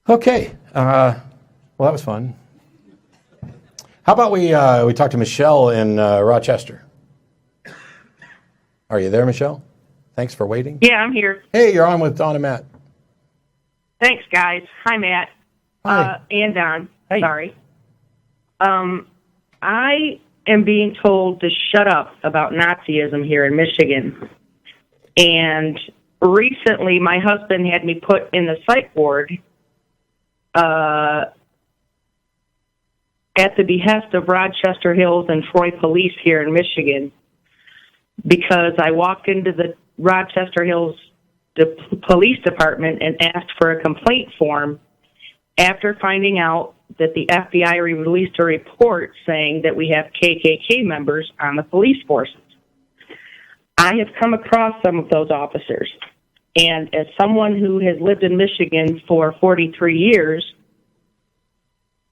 Okay. Well, that was fun. How about we talk to Michelle in Rochester? Are you there, Michelle? Thanks for waiting. Yeah, I'm here. Hey, you're on with Don and Matt. Thanks, guys. Hi, Matt. Hi. And Don. Hey. Sorry. I am being told to shut up about Nazism here in Michigan. And recently, my husband had me put in the psych ward at the behest of Rochester Hills and Troy Police here in Michigan, because I walked into the Rochester Hills Police Department and asked for a complaint form after finding out that the FBI released a report saying that we have KKK members on the police forces. I have come across some of those officers, and as someone who has lived in Michigan for 43 years,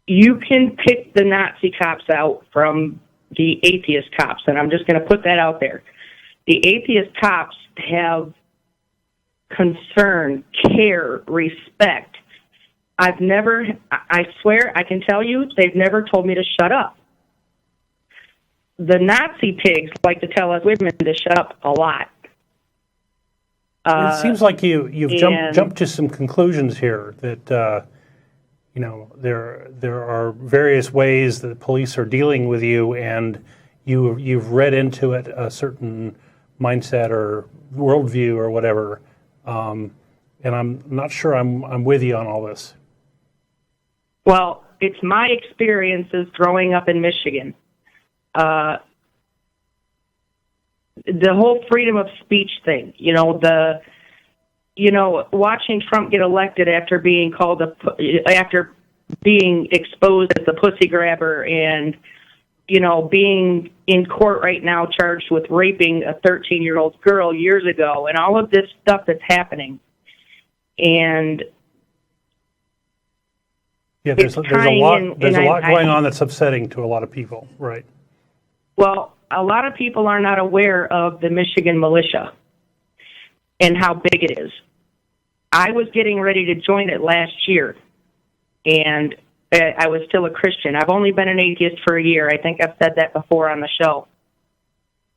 you can pick the Nazi cops out from the atheist cops, and I'm just going to put that out there. The atheist cops have concern, care, respect. I swear, I can tell you, they've never told me to shut up. The Nazi pigs like to tell us women to shut up a lot. It seems like you've jumped to some conclusions here that there are various ways that the police are dealing with you, and you've read into it a certain mindset or worldview or whatever. And I'm not sure I'm with you on all this. Well, it's my experiences growing up in Michigan. The whole freedom of speech thing, watching Trump get elected after being after being exposed as a pussy grabber, and being in court right now charged with raping a 13-year-old girl years ago, and all of this stuff that's happening. And yeah, there's a lot going on that's upsetting to a lot of people, right? Well, a lot of people are not aware of the Michigan militia and how big it is. I was getting ready to join it last year, and I was still a Christian. I've only been an atheist for a year. I think I've said that before on the show.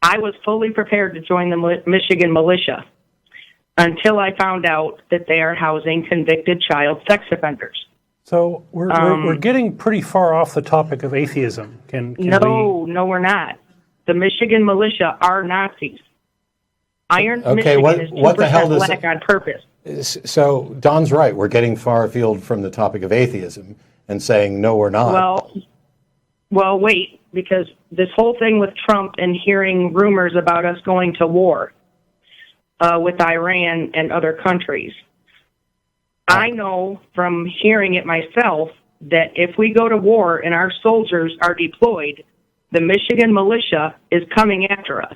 I was fully prepared to join the Michigan militia until I found out that they are housing convicted child sex offenders. So we're getting pretty far off the topic of atheism. No, we're not. The Michigan militia are Nazis. Michigan is 2% what the hell does black on purpose. So Don's right. We're getting far afield from the topic of atheism and saying, no, we're not. Well, wait, because this whole thing with Trump and hearing rumors about us going to war with Iran and other countries, I know from hearing it myself that if we go to war and our soldiers are deployed, the Michigan militia is coming after us.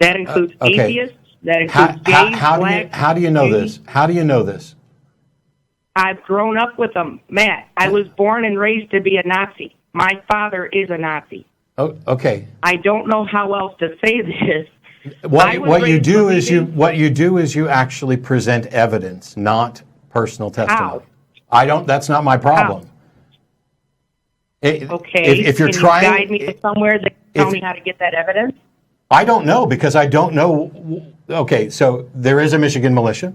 That includes atheists. That includes gays, blacks. How do you know this? How do you know this? I've grown up with them, Matt. I was born and raised to be a Nazi. My father is a Nazi. Oh, okay. I don't know how else to say this. What you do is you actually present evidence, not personal testimony. How? That's not my problem. If you're can trying, you guide me to somewhere that tell me how to get that evidence? I don't know, because I don't know. Okay, so there is a Michigan militia.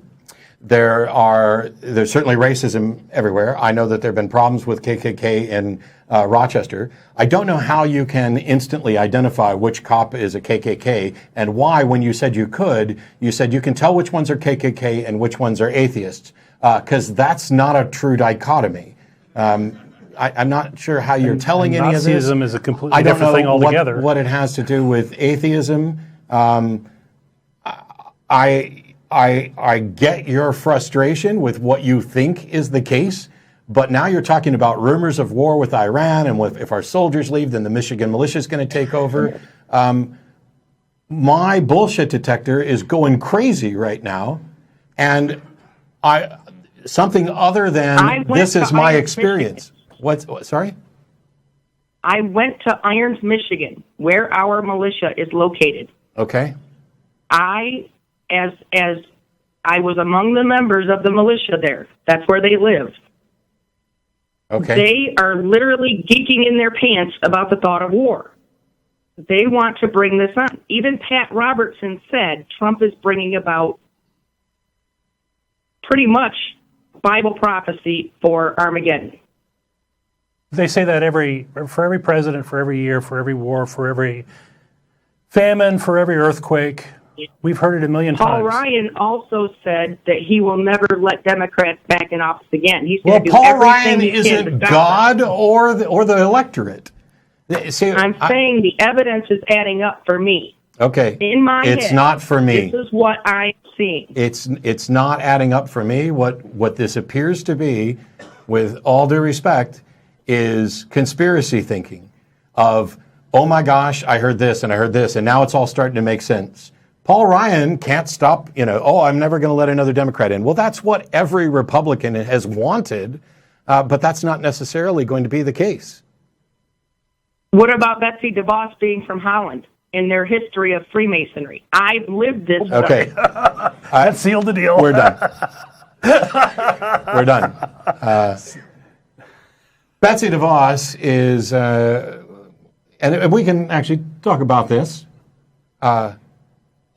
There's certainly racism everywhere. I know that there have been problems with KKK in Rochester. I don't know how you can instantly identify which cop is a KKK, and why, when you said you said you can tell which ones are KKK and which ones are atheists, because that's not a true dichotomy. I'm not sure how you're telling any of this. Nazism is a completely different thing altogether. What it has to do with atheism. I get your frustration with what you think is the case, but now you're talking about rumors of war with Iran, and if our soldiers leave, then the Michigan militia is going to take over. My bullshit detector is going crazy right now, and something other than this is my experience. Sorry? I went to Irons, Michigan, where our militia is located. Okay. As I was among the members of the militia there. That's where they live. Okay. They are literally geeking in their pants about the thought of war. They want to bring this on. Even Pat Robertson said Trump is bringing about pretty much Bible prophecy for Armageddon. They say that for every president, for every year, for every war, for every famine, for every earthquake. We've heard it a million times. Paul Ryan also said that he will never let Democrats back in office again. He's Well, going to do Paul everything Ryan he can isn't to stop God or the electorate. See, I'm saying the evidence is adding up for me. Okay. In my it's head, not for me. This is what I'm seeing. It's not adding up for me. What this appears to be, with all due respect, is conspiracy thinking of, oh my gosh, I heard this and I heard this, and now it's all starting to make sense. Paul Ryan can't stop, I'm never going to let another Democrat in. Well, that's what every Republican has wanted, but that's not necessarily going to be the case. What about Betsy DeVos being from Holland and their history of Freemasonry? I've lived this. Okay. That sealed the deal. We're done. We're done. Betsy DeVos is, and we can actually talk about this,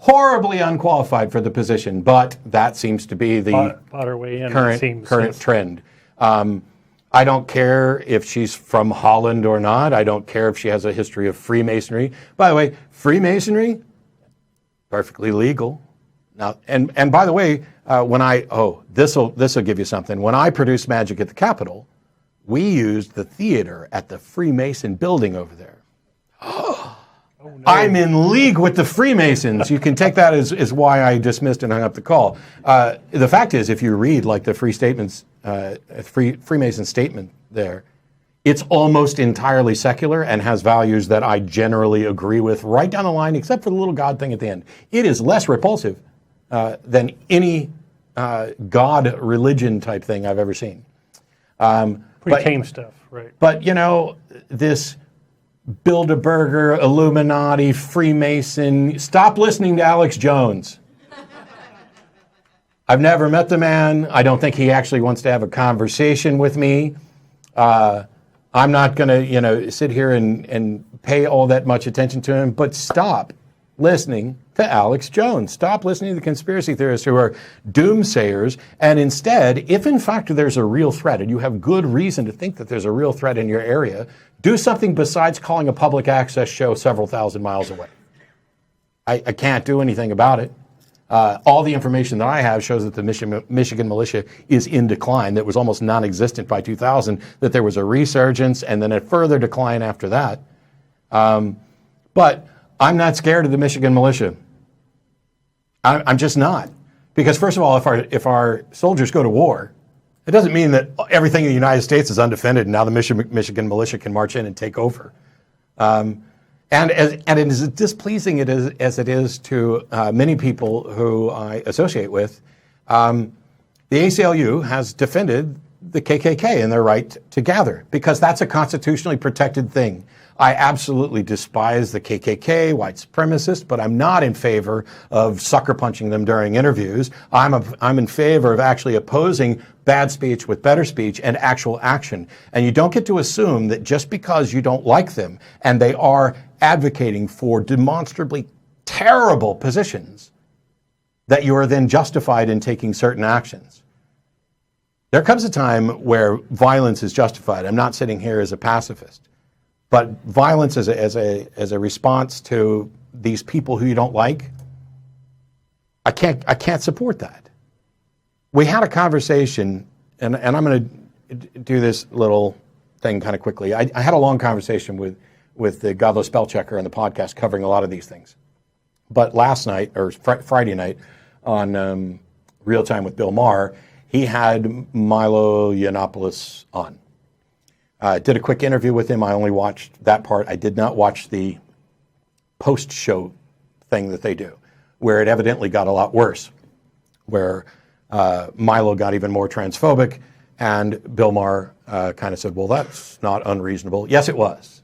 horribly unqualified for the position, but that seems to be the Bought her way in, current trend. I don't care if she's from Holland or not. I don't care if she has a history of Freemasonry. By the way, Freemasonry, perfectly legal. Now, and by the way, this will give you something. When I produced Magic at the Capitol, we used the theater at the Freemason building over there. Oh, no. I'm in league with the Freemasons. You can take that as why I dismissed and hung up the call. The fact is, if you read like the Freemason statement there, it's almost entirely secular and has values that I generally agree with right down the line, except for the little God thing at the end. It is less repulsive than any God religion type thing I've ever seen. Pretty tame stuff, right? But, this Bilderberger, Illuminati, Freemason, stop listening to Alex Jones. I've never met the man. I don't think he actually wants to have a conversation with me. I'm not going to, sit here and pay all that much attention to him, but stop listening to Alex Jones. Stop listening to the conspiracy theorists who are doomsayers. And instead, if in fact there's a real threat, and you have good reason to think that there's a real threat in your area, do something besides calling a public access show several thousand miles away. I can't do anything about it. All the information that I have shows that the Michigan militia is in decline. That was almost non-existent by 2000, that there was a resurgence and then a further decline after that. But I'm not scared of the Michigan militia. I'm just not. Because first of all, if our soldiers go to war, it doesn't mean that everything in the United States is undefended and now the Michigan militia can march in and take over. And it is as displeasing as it is to many people who I associate with, the ACLU has defended the KKK and their right to gather because that's a constitutionally protected thing. I absolutely despise the KKK, white supremacists, but I'm not in favor of sucker punching them during interviews. I'm in favor of actually opposing bad speech with better speech and actual action. And you don't get to assume that just because you don't like them and they are advocating for demonstrably terrible positions, that you are then justified in taking certain actions. There comes a time where violence is justified. I'm not sitting here as a pacifist. But violence as a response to these people who you don't like, I can't support that. We had a conversation, and I'm going to do this little thing kind of quickly. I had a long conversation with the Godless Spell Checker on the podcast covering a lot of these things. But last night, or Friday night, on Real Time with Bill Maher, he had Milo Yiannopoulos on. Did a quick interview with him. I only watched that part. I did not watch the post-show thing that they do, where it evidently got a lot worse, where Milo got even more transphobic, and Bill Maher kind of said, well, that's not unreasonable. Yes, it was.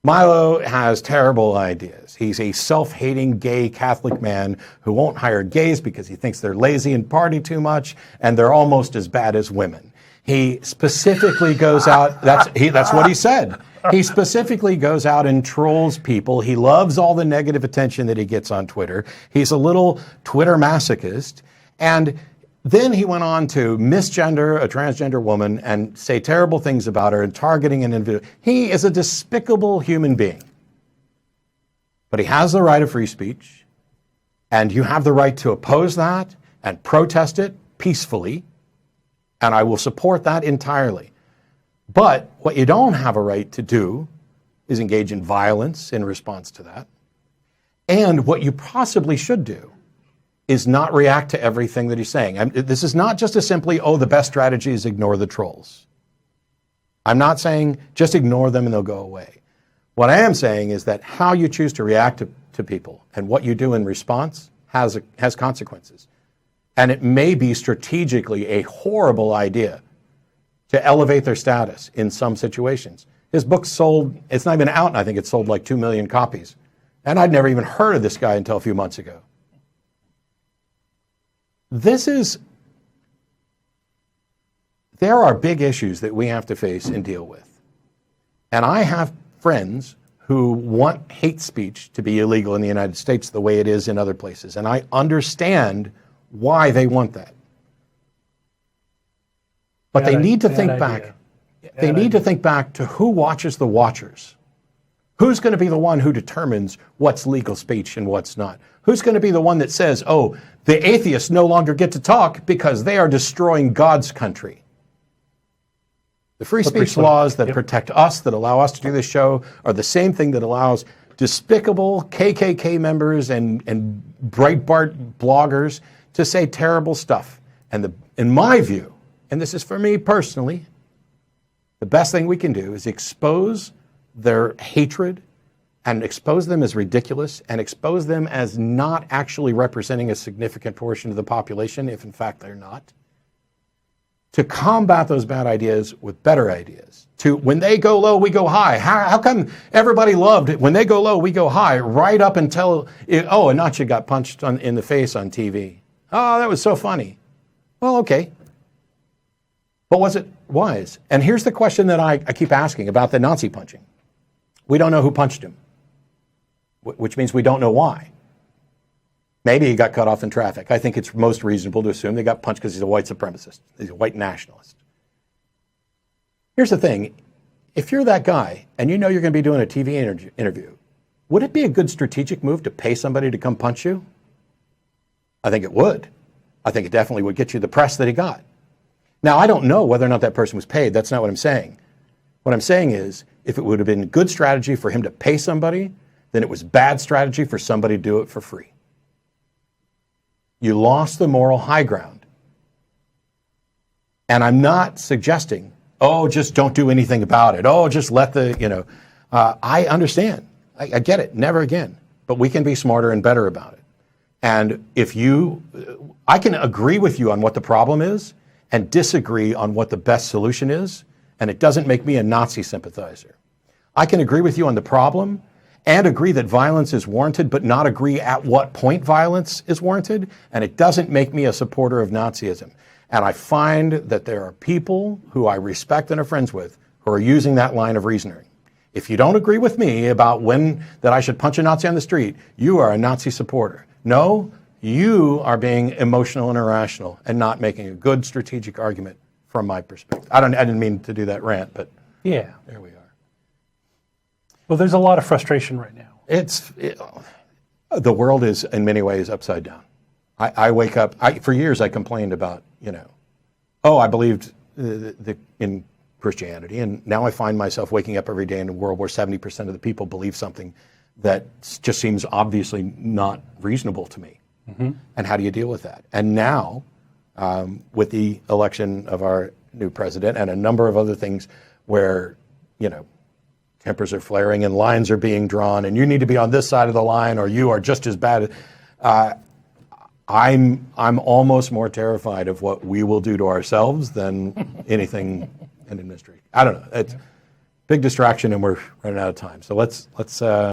Milo has terrible ideas. He's a self-hating gay Catholic man who won't hire gays because he thinks they're lazy and party too much, and they're almost as bad as women. He specifically goes out, that's what he said. He specifically goes out and trolls people. He loves all the negative attention that he gets on Twitter. He's a little Twitter masochist. And then he went on to misgender a transgender woman and say terrible things about her and targeting an individual. He is a despicable human being. But he has the right of free speech, and you have the right to oppose that and protest it peacefully, and I will support that entirely. But what you don't have a right to do is engage in violence in response to that. And what you possibly should do is not react to everything that he's saying. This is not just a simply, the best strategy is ignore the trolls. I'm not saying just ignore them and they'll go away. What I am saying is that how you choose to react to people and what you do in response has consequences. And it may be strategically a horrible idea to elevate their status in some situations. His book sold, it's not even out, and I think it sold like 2 million copies. And I'd never even heard of this guy until a few months ago. There are big issues that we have to face and deal with. And I have friends who want hate speech to be illegal in the United States the way it is in other places. And I understand why they want that. But they need to think back. They need to think back to who watches the watchers. Who's going to be the one who determines what's legal speech and what's not? Who's going to be the one that says, the atheists no longer get to talk because they are destroying God's country? The free speech laws that protect us, that allow us to do this show, are the same thing that allows despicable KKK members and Breitbart bloggers to say terrible stuff. And in my view, and this is for me personally, the best thing we can do is expose their hatred and expose them as ridiculous and expose them as not actually representing a significant portion of the population, if in fact they're not. To combat those bad ideas with better ideas. To when they go low, we go high. How come everybody loved it? When they go low, we go high, right up until, Anacha got punched in the face on TV. Oh, that was so funny. Well, okay. But was it wise? And here's the question that I keep asking about the Nazi punching. We don't know who punched him, which means we don't know why. Maybe he got cut off in traffic. I think it's most reasonable to assume they got punched because he's a white supremacist. He's a white nationalist. Here's the thing. If you're that guy and you know you're going to be doing a TV interview, would it be a good strategic move to pay somebody to come punch you? I think it would. I think it definitely would get you the press that he got. Now, I don't know whether or not that person was paid. That's not what I'm saying. What I'm saying is, if it would have been good strategy for him to pay somebody, then it was bad strategy for somebody to do it for free. You lost the moral high ground. And I'm not suggesting, just don't do anything about it. Just let I understand. I get it. Never again. But we can be smarter and better about it. And I can agree with you on what the problem is and disagree on what the best solution is, and it doesn't make me a Nazi sympathizer. I can agree with you on the problem and agree that violence is warranted, but not agree at what point violence is warranted, and it doesn't make me a supporter of Nazism. And I find that there are people who I respect and are friends with who are using that line of reasoning. If you don't agree with me about that I should punch a Nazi on the street, you are a Nazi supporter. No, you are being emotional and irrational and not making a good strategic argument from my perspective. I didn't mean to do that rant, but yeah, there we are. Well, there's a lot of frustration right now. The world is in many ways upside down. I wake up, for years I complained about, I believed in Christianity, and now I find myself waking up every day in a world where 70% of the people believe something that just seems obviously not reasonable to me. Mm-hmm. And how do you deal with that? And now, with the election of our new president and a number of other things where, tempers are flaring and lines are being drawn and you need to be on this side of the line or you are just as bad. I'm almost more terrified of what we will do to ourselves than anything in industry. I don't know. It's a big distraction and we're running out of time. So let's